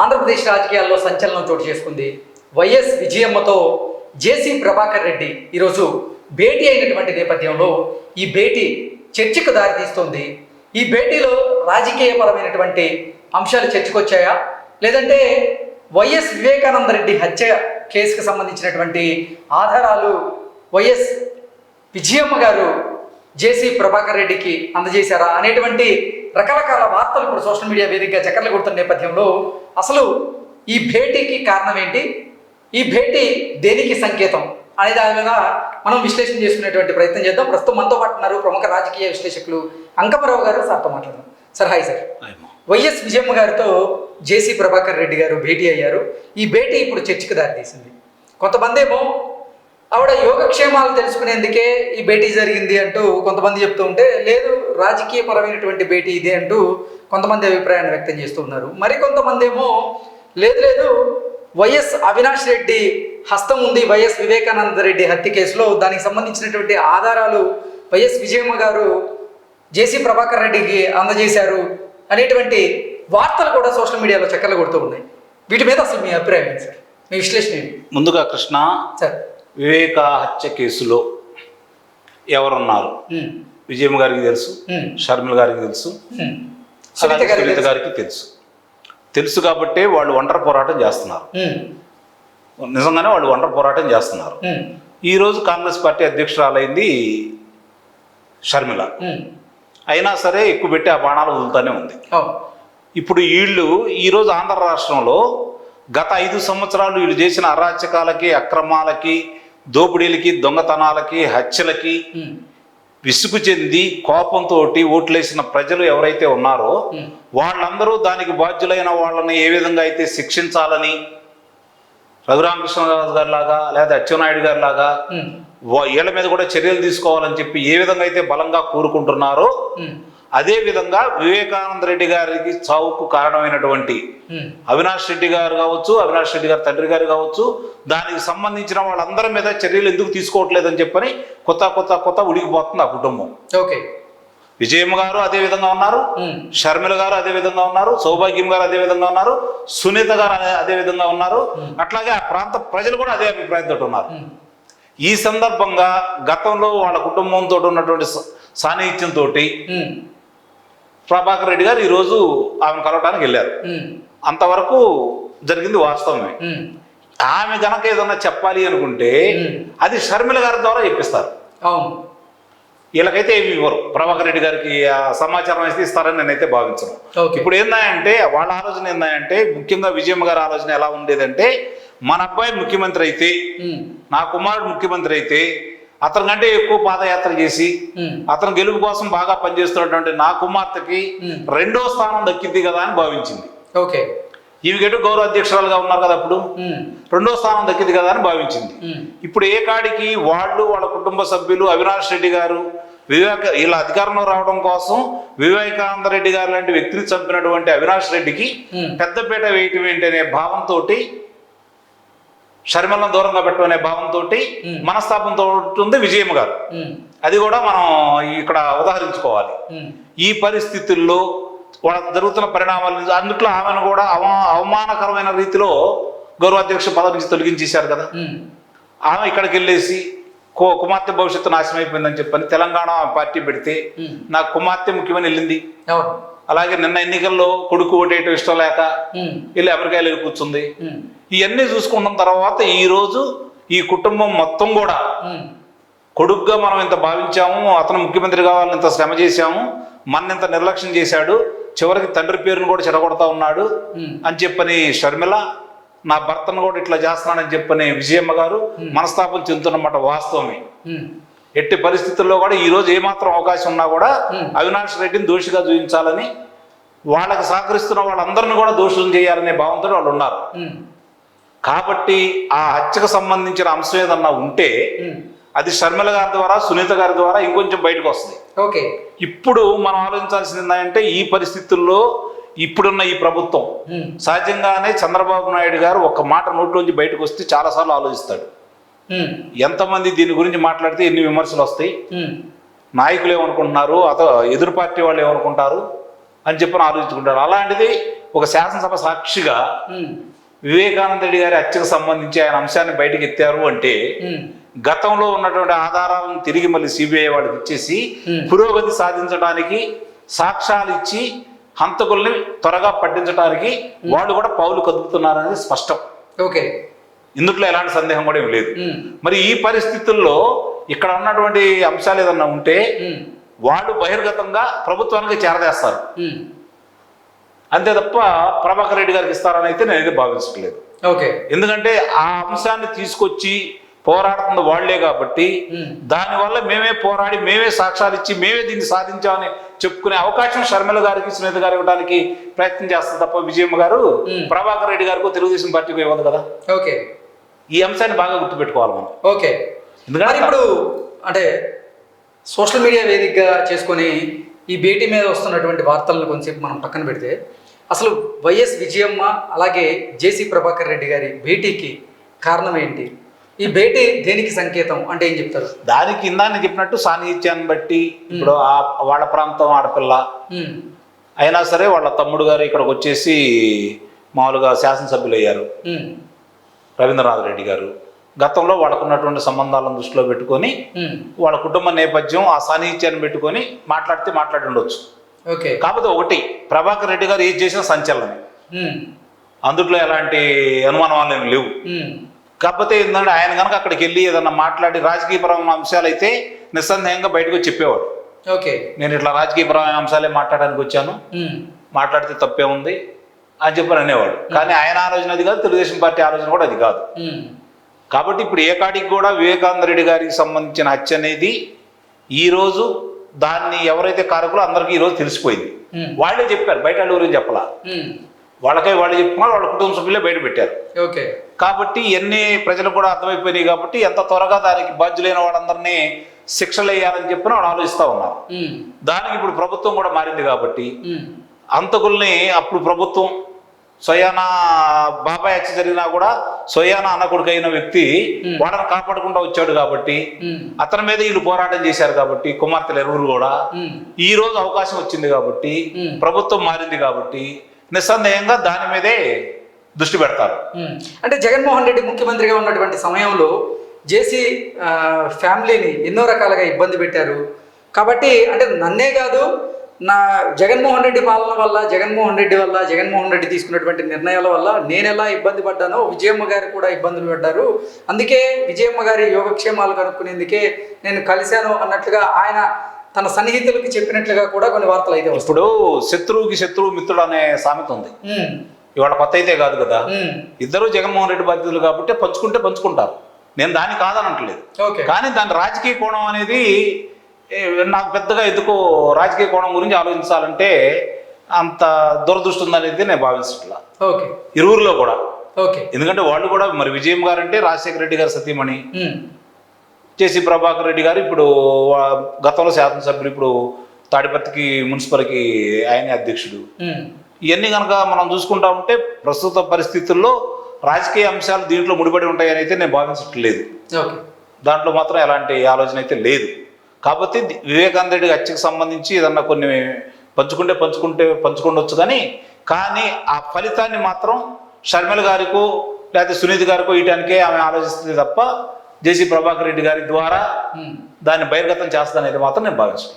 ఆంధ్రప్రదేశ్ రాజకీయాల్లో సంచలనం చోటు చేసుకుంది. వైఎస్ విజయమ్మతో జేసీ ప్రభాకర్ రెడ్డి ఈరోజు భేటీ అయినటువంటి నేపథ్యంలో ఈ భేటీ చర్చకు దారితీస్తోంది. ఈ భేటీలో రాజకీయపరమైనటువంటి అంశాలు చర్చకొచ్చాయా, లేదంటే వైఎస్ వివేకానంద రెడ్డి హత్య కేసుకు సంబంధించినటువంటి ఆధారాలు వైఎస్ విజయమ్మ గారు జేసీ ప్రభాకర్ రెడ్డికి అందజేశారా అనేటువంటి రకరకాల వార్తలు ఇప్పుడు సోషల్ మీడియా వేదికగా చక్కర్లు కొడుతున్న నేపథ్యంలో అసలు ఈ భేటీకి కారణం ఏంటి, ఈ భేటీ దేనికి సంకేతం అనే దాని మీద మనం విశ్లేషణ చేసుకునేటువంటి ప్రయత్నం చేద్దాం. ప్రస్తుతం మనతో పాటు ఉన్నారు ప్రముఖ రాజకీయ విశ్లేషకులు అంకమరావు గారు. సార్తో మాట్లాడదాం. Sir hi sir. YS Vijayamma గారితో జేసీ ప్రభాకర్ రెడ్డి గారు భేటీ అయ్యారు. ఈ భేటీ ఇప్పుడు చర్చకు దారితీసింది. కొంతమంది ఏమో ఆవిడ యోగక్షేమాలు తెలుసుకునేందుకే ఈ భేటీ జరిగింది అంటూ కొంతమంది చెప్తూ ఉంటే, లేదు రాజకీయపరమైనటువంటి భేటీ ఇదే అంటూ కొంతమంది అభిప్రాయాన్ని వ్యక్తం చేస్తూ ఉన్నారు. మరికొంతమంది ఏమో లేదు వైఎస్ అవినాష్ రెడ్డి హస్తం ఉంది వైఎస్ వివేకానంద రెడ్డి హత్య కేసులో, దానికి సంబంధించినటువంటి ఆధారాలు వైఎస్ విజయమ్మ గారు జేసీ ప్రభాకర్ రెడ్డికి అందజేశారు అనేటువంటి వార్తలు కూడా సోషల్ మీడియాలో చక్కర్లు కొడుతూ ఉన్నాయి. వీటి మీద అసలు మీ అభిప్రాయం ఏంటి సార్, మీ విశ్లేషణ ఏంటి? ముందుగా కృష్ణ, సార్ వివేక హత్య కేసులో ఎవరున్నారు విజయమ్మ గారికి తెలుసు, షర్మిల గారికి తెలుసు, సునీత గారికి తెలుసు కాబట్టే వాళ్ళు ఒంటరి పోరాటం చేస్తున్నారు. నిజంగానే వాళ్ళు ఒంటరి పోరాటం చేస్తున్నారు. ఈరోజు కాంగ్రెస్ పార్టీ అధ్యక్షురాలైంది షర్మిల, అయినా సరే ఎక్కువ పెట్టి ఆ బాణాలు వదులుతూనే ఉంది. ఇప్పుడు వీళ్ళు ఈరోజు ఆంధ్ర రాష్ట్రంలో గత 5 సంవత్సరాలు వీళ్ళు చేసిన అరాచకాలకి, అక్రమాలకి, దోపిడీలకి, దొంగతనాలకి, హత్యలకి విసుగు చెంది కోపంతో ఓట్లేసిన ప్రజలు ఎవరైతే ఉన్నారో వాళ్ళందరూ దానికి బాధ్యులైన వాళ్ళని ఏ విధంగా అయితే శిక్షించాలని రఘురామకృష్ణరాజు గారి లాగా లేదా అచ్చెన్నాయుడు గారి లాగా వీళ్ళ మీద కూడా చర్యలు తీసుకోవాలని చెప్పి ఏ విధంగా అయితే బలంగా కోరుకుంటున్నారో అదే విధంగా వివేకానంద రెడ్డి గారికి చావుకు కారణమైనటువంటి అవినాష్ రెడ్డి గారు కావచ్చు, అవినాష్ రెడ్డి గారి తండ్రి గారు కావచ్చు, దానికి సంబంధించిన వాళ్ళందరి మీద చర్యలు ఎందుకు తీసుకోవట్లేదని చెప్పని కొత్త ఉడికిపోతుంది ఆ కుటుంబం. ఓకే, విజయమ్మ గారు అదే విధంగా ఉన్నారు, షర్మిల గారు అదే విధంగా ఉన్నారు, సౌభాగ్యం గారు అదే విధంగా ఉన్నారు, సునీత గారు అదే విధంగా ఉన్నారు. అట్లాగే ఆ ప్రాంత ప్రజలు కూడా అదే అభిప్రాయంతో ఉన్నారు. ఈ సందర్భంగా గతంలో వాళ్ళ కుటుంబంతో ఉన్నటువంటి సాన్నిహిత్యంతో ప్రభాకర్ రెడ్డి గారు ఈరోజు ఆమెను కలవడానికి వెళ్ళారు. అంతవరకు జరిగింది వాస్తవమే. ఆమె గనక ఏదన్నా చెప్పాలి అనుకుంటే అది షర్మిల గారి ద్వారా చెప్పిస్తారు. వీళ్ళకైతే ఏమి ఇవ్వరు. ప్రభాకర్ రెడ్డి గారికి సమాచారం అయితే ఇస్తారని నేనైతే భావించను. ఇప్పుడు ఏందంటే వాళ్ళ ఆలోచన ఏందంటే, ముఖ్యంగా విజయమ్మ గారి ఆలోచన ఎలా ఉండేదంటే, మన అబ్బాయి ముఖ్యమంత్రి అయితే, నా కుమారుడు ముఖ్యమంత్రి అయితే అతని కంటే ఎక్కువ పాదయాత్ర చేసి అతను గెలుపు కోసం బాగా పనిచేస్తున్నటువంటి నా కుమార్తెకి 2వ స్థానం దక్కింది కదా అని భావించింది. ఓకే, ఈమె గెటు గౌరవ అధ్యక్షురాలుగా ఉన్నారు కదా, అప్పుడు 2వ స్థానం దక్కింది కదా అని భావించింది. ఇప్పుడు ఏ కాడికి వాళ్ళు వాళ్ళ కుటుంబ సభ్యులు అవినాష్ రెడ్డి గారు వీళ్ళ అధికారంలో రావడం కోసం వివేకానంద రెడ్డి గారు లాంటి వ్యక్తిని చంపినటువంటి అవినాష్ రెడ్డికి పెద్దపీట వేయటం ఏంటి అనే భావంతో, షర్మిలను దూరంగా పెట్టమనే భావంతో మనస్తాపంతో ఉంటుంది విజయమ్మ గారు. అది కూడా మనం ఇక్కడ ఉదాహరించుకోవాలి. ఈ పరిస్థితుల్లో వాళ్ళకు జరుగుతున్న పరిణామాలు అందుట్లో ఆమెను కూడా అవమానకరమైన రీతిలో గౌరవాధ్యక్ష పదవి నుంచి తొలగించేశారు కదా. ఆమె ఇక్కడికి వెళ్ళేసి కుమార్తె భవిష్యత్తు నాశనం అయిపోయిందని చెప్పని తెలంగాణ పార్టీ పెడితే నాకు కుమార్తె ముఖ్యమని వెళ్ళింది. అలాగే నిన్న ఎన్నికల్లో కొడుకు ఓటేయటం ఇష్టం లేక వెళ్ళి అమెరికాలో వెళ్ళి కూర్చుంది. ఇవన్నీ చూసుకున్న తర్వాత ఈరోజు ఈ కుటుంబం మొత్తం కూడా కొడుకుగా మనం ఇంత భావించాము, అతను ముఖ్యమంత్రి కావాలని ఇంత శ్రమ చేశాము, మన ఇంత నిర్లక్ష్యం చేశాడు, చివరికి తండ్రి పేరును కూడా చెడగొడతా ఉన్నాడు అని చెప్పని షర్మిల, నా భర్తను కూడా ఇట్లా చేస్తున్నానని చెప్పని విజయమ్మ గారు మనస్తాపం చెందుతున్నమాట వాస్తవమే. ఎట్టి పరిస్థితుల్లో కూడా ఈరోజు ఏమాత్రం అవకాశం ఉన్నా కూడా అవినాష్ రెడ్డిని దోషిగా చూపించాలని, వాళ్ళకి సహకరిస్తున్న వాళ్ళందరినీ కూడా దోషులను చేయాలనే భావంతో వాళ్ళు ఉన్నారు. కాబట్టి ఆ హత్యకు సంబంధించిన అంశం ఏదన్నా ఉంటే అది షర్మిల గారి ద్వారా, సునీత గారి ద్వారా ఇంకొంచెం బయటకు వస్తుంది. ఓకే, ఇప్పుడు మనం ఆలోచించాల్సింది ఏంటంటే, ఈ పరిస్థితుల్లో ఇప్పుడున్న ఈ ప్రభుత్వం సహజంగానే చంద్రబాబు నాయుడు గారు ఒక మాట నోట్లోంచి బయటకు వస్తే చాలాసార్లు ఆలోచిస్తాడు. ఎంతమంది దీని గురించి మాట్లాడితే ఎన్ని విమర్శలు వస్తాయి, నాయకులు ఏమనుకుంటున్నారు, ఎదురు పార్టీ వాళ్ళు ఏమనుకుంటారు అని చెప్పని ఆలోచించుకుంటారు. అలాంటిది ఒక శాసనసభ సాక్షిగా ఉమ్, వివేకానంద రెడ్డి గారి హత్యకు సంబంధించి ఆయన అంశాన్ని బయటకు ఎత్తారు అంటే ఉమ్, గతంలో ఉన్నటువంటి ఆధారాలను తిరిగి మళ్ళీ సిబిఐ వాళ్ళకి ఇచ్చేసి పురోగతి సాధించడానికి సాక్ష్యాలు ఇచ్చి హంతకుల్ని త్వరగా పట్టించడానికి వాళ్ళు కూడా పౌలు కదుపుతున్నారనేది స్పష్టం. ఓకే. ఇందుట్లో ఎలాంటి సందేహం కూడా ఏం లేదు. ఉమ్, మరి ఈ పరిస్థితుల్లో ఇక్కడ ఉన్నటువంటి అంశాలు ఏదన్నా ఉంటే ఉమ్, వాళ్ళు బహిర్గతంగా ప్రభుత్వానికి చేరదేస్తారు. ఉమ్, అంతే తప్ప ప్రభాకర్ రెడ్డి గారికి ఇస్తారని అయితే నేనైతే భావించట్లేదు. ఓకే. ఎందుకంటే ఆ అంశాన్ని తీసుకొచ్చి పోరాడుతున్న వాళ్లే కాబట్టి దానివల్ల మేమే పోరాడి మేమే సాక్ష్యాలు ఇచ్చి మేమే దీన్ని సాధించామని చెప్పుకునే అవకాశం షర్మిల గారికి సునీత గారు ఇవ్వడానికి ప్రయత్నం చేస్తారు తప్ప విజయమ్మ గారు ప్రభాకర్ రెడ్డి గారికి తెలుగుదేశం పార్టీకి ఇవ్వదు కదా. ఓకే. ఈ అంశాన్ని బాగా గుర్తుపెట్టుకోవాలి మనం. ఓకే. ఎందుకంటే ఇప్పుడు అంటే సోషల్ మీడియా వేదికగా చేసుకొని ఈ భేటీ మీద వస్తున్నటువంటి వార్తలను కొంచెంసేపు మనం పక్కన పెడితే అసలు వైఎస్ విజయమ్మ అలాగే జేసీ ప్రభాకర్ రెడ్డి గారి భేటీకి కారణం ఏంటి? ఈ భేటీ దేనికి సంకేతం అంటే ఏం చెప్తారు? దానికి ఇందాక చెప్పినట్టు సాన్నిహిత్యాన్ని బట్టి ఇప్పుడు వాళ్ళ ప్రాంతం ఆడపిల్ల అయినా సరే వాళ్ళ తమ్ముడు గారు ఇక్కడికి వచ్చేసి మామూలుగా శాసనసభ్యులు అయ్యారు. రవీంద్రనాథ్ రెడ్డి గారు గతంలో వాళ్ళకున్నటువంటి సంబంధాలను దృష్టిలో పెట్టుకొని వాళ్ళ కుటుంబ నేపథ్యం ఆ సాన్నిహిత్యాన్ని పెట్టుకొని మాట్లాడి ఉండొచ్చు. ఓకే. కాకపోతే ఒకటి, ప్రభాకర్ రెడ్డి గారు ఏది చేసినా సంచలనమే, అందుట్లో ఎలాంటి అనుమానాలు ఏమి లేవు. కాకపోతే ఏంటంటే ఆయన కనుక అక్కడికి వెళ్ళి ఏదన్నా మాట్లాడి రాజకీయపరమైన అంశాలు అయితే నిస్సందేహంగా బయటకు వచ్చి చెప్పేవాడు. ఓకే. నేను ఇట్లా రాజకీయపరమైన అంశాలే మాట్లాడడానికి వచ్చాను, మాట్లాడితే తప్పే ఉంది అని చెప్పని అనేవాడు. కానీ ఆయన ఆలోచన అది కాదు, తెలుగుదేశం పార్టీ ఆలోచన కూడా అది కాదు. కాబట్టి ఇప్పుడు ఏ కాడికి కూడా వివేకానంద రెడ్డి గారికి సంబంధించిన హత్య అనేది ఈరోజు దాన్ని ఎవరైతే కారకులో అందరికీ ఈరోజు తెలిసిపోయింది. వాళ్ళే చెప్పారు, బయట వాళ్ళ గురించి చెప్పలా. వాళ్ళు చెప్పుకున్నారు, వాళ్ళ కుటుంబ సభ్యులే బయట పెట్టారు. ఓకే. కాబట్టి ఇవన్నీ ప్రజలకు కూడా అర్థమైపోయినాయి. కాబట్టి ఎంత త్వరగా దానికి బాధ్యులైన వాళ్ళందరినీ శిక్షలు వేయాలని చెప్పిన వాళ్ళు ఆలోచిస్తూ ఉన్నారు. దానికి ఇప్పుడు ప్రభుత్వం కూడా మారింది కాబట్టి అంతకుల్ని అప్పుడు ప్రభుత్వం స్వయానా బాబాయ్ హత్య జరిగినా కూడా స్వయానా అన్న కొడుకు అయిన వ్యక్తి వాళ్ళని కాపాడకుండా వచ్చాడు కాబట్టి అతని మీద వీళ్ళు పోరాటం చేశారు కాబట్టి కుమార్తెలు ఎరువురు కూడా ఈ రోజు అవకాశం వచ్చింది కాబట్టి ప్రభుత్వం మారింది కాబట్టి నిస్సందేహంగా దాని మీదే దృష్టి పెడతారు. అంటే జగన్మోహన్ రెడ్డి ముఖ్యమంత్రిగా ఉన్నటువంటి సమయంలో జేసీ ఫ్యామిలీని ఎన్నో రకాలుగా ఇబ్బంది పెట్టారు కాబట్టి అంటే నన్నే కాదు నా జగన్మోహన్ రెడ్డి పాలన వల్ల జగన్మోహన్ రెడ్డి తీసుకున్నటువంటి నిర్ణయాల వల్ల నేను ఎలా ఇబ్బంది పడ్డానో విజయమ్మ గారు కూడా ఇబ్బందులు పడ్డారు, అందుకే విజయమ్మ గారి యోగక్షేమాలు కనుక్కునేందుకే నేను కలిశాను అన్నట్లుగా ఆయన తన సన్నిహితులకి చెప్పినట్లుగా కూడా కొన్ని వార్తలు అయితే ఇప్పుడు శత్రువుకి శత్రువు మిత్రుడు అనే సామెత ఉంది. ఇవాళ కొత్త అయితే కాదు కదా, ఇద్దరు జగన్మోహన్ రెడ్డి బాధ్యతలు కాబట్టి పంచుకుంటారు. నేను దాన్ని కాదనట్లేదు. కానీ దాని రాజకీయ కోణం అనేది నాకు పెద్దగా ఎందుకో రాజకీయ కోణం గురించి ఆలోచించాలంటే అంత దురదృష్టి ఉందనేది నేను భావించట్లా ఇరువురిలో కూడా. ఎందుకంటే వాళ్ళు కూడా మరి విజయమ్మ గారు అంటే రాజశేఖర రెడ్డి గారు సతీమణి, జేసీ ప్రభాకర్ రెడ్డి గారు ఇప్పుడు గతంలో శాసనసభ్యులు, ఇప్పుడు తాడిపత్రికి మున్సిపల్కి ఆయనే అధ్యక్షుడు. ఇవన్నీ కనుక మనం చూసుకుంటా ఉంటే ప్రస్తుత పరిస్థితుల్లో రాజకీయ అంశాలు దీంట్లో ముడిపడి ఉంటాయని అయితే నేను భావించట్లేదు. దాంట్లో మాత్రం ఎలాంటి ఆలోచన అయితే లేదు. కాబట్టి వివేకానంద రెడ్డి హత్యకు సంబంధించి ఏదన్నా కొన్ని పంచుకుండొచ్చు కానీ ఆ ఫలితాన్ని మాత్రం షర్మిల గారికో లేకపోతే సునీత గారికో ఇయటానికే ఆమె ఆలోచిస్తుంది తప్ప జేసీ ప్రభాకర్ రెడ్డి గారి ద్వారా దాన్ని బహిర్గతం చేస్తాననేది మాత్రం నేను భావించాను.